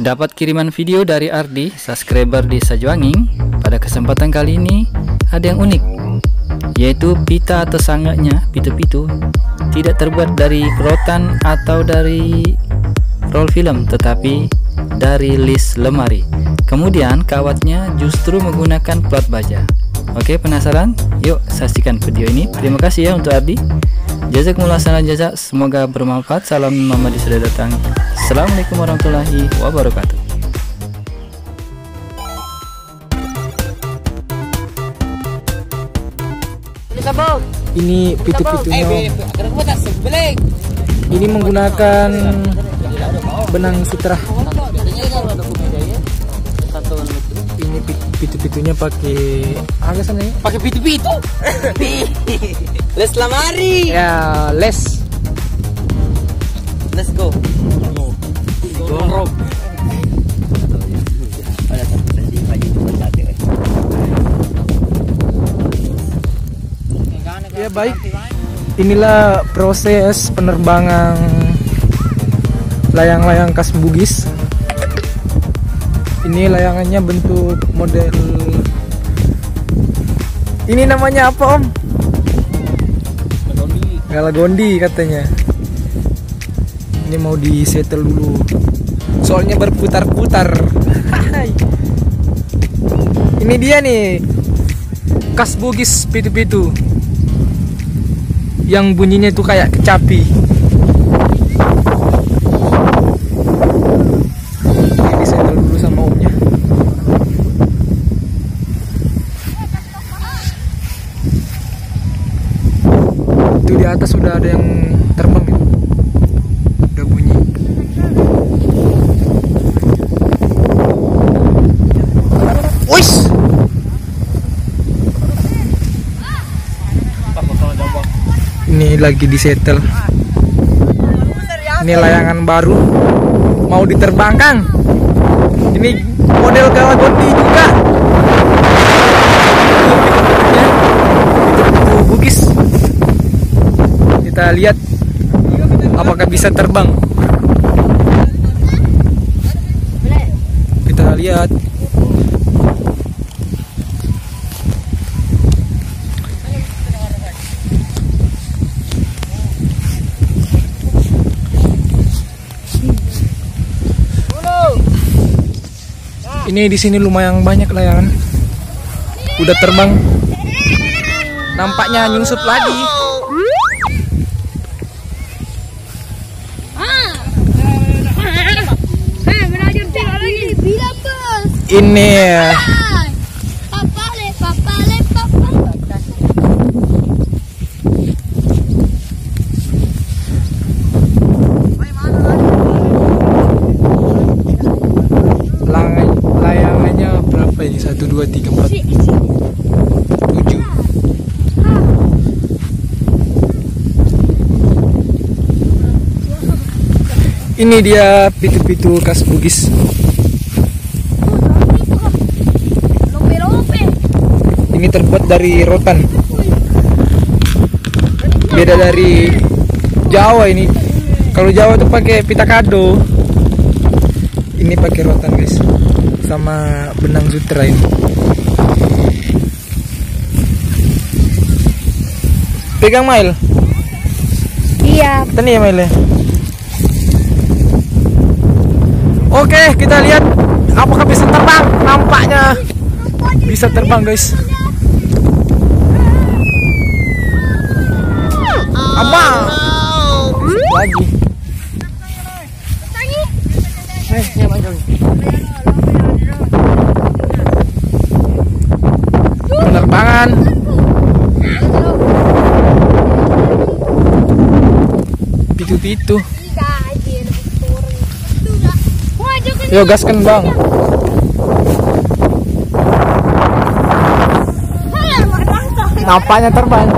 Dapat kiriman video dari Ardi, subscriber di Sajuanging. Pada kesempatan kali ini ada yang unik, yaitu pita atau sanggaknya, pitu-pitu, tidak terbuat dari rotan atau dari roll film, tetapi dari list lemari. Kemudian kawatnya justru menggunakan plat baja. Oke, penasaran? Yuk saksikan video ini. Terima kasih ya untuk Ardi. Jazakumullah khairan jazak, semoga bermanfaat. Salam Muhammad sudah datang. Assalamualaikum warahmatullahi wabarakatuh. Ini pitu-pitunya. Ini menggunakan benang sutra. Ini pitu-pitunya pakai apa sana ya? Pakai pitu-pitu. Les lamari. Ya, les. Let's go. Go. Ya baik. Inilah proses penerbangan layang-layang khas Bugis. Ini layangannya bentuk model. Ini namanya apa, Om? Galagondi katanya. Ini mau disetel dulu. Soalnya berputar-putar. Ini dia nih, khas Bugis pitu-pitu. Yang bunyinya itu kayak kecapi. Ini disetel dulu sama omnya. Itu di atas sudah ada yang terbang ya? Udah bunyi. Wis. Ini lagi disetel. Ini layangan baru mau diterbangkan. Ini model Galagondi juga. Itu Bugis. Kita lihat apakah bisa terbang. Kita lihat. Ini di sini lumayan banyak layangan. Udah terbang. Nampaknya nyusup lagi. Ini layangannya berapa ini? 1, 2, 3, 4, 7. Ini dia pitu-pitu khas Bugis. Ini terbuat dari rotan. Beda dari Jawa ini. Kalau Jawa tuh pakai pita kado. Ini pakai rotan, guys. Sama benang sutra ini. Pegang, Mail. Iya. Kita nih ya, Mail ya. Oke, kita lihat apakah bisa terbang. Nampaknya bisa terbang, guys. Apa? Lagi. Penerbangan. Pitu-pitu. Yo, gaskan, Bang. Nampaknya terbang.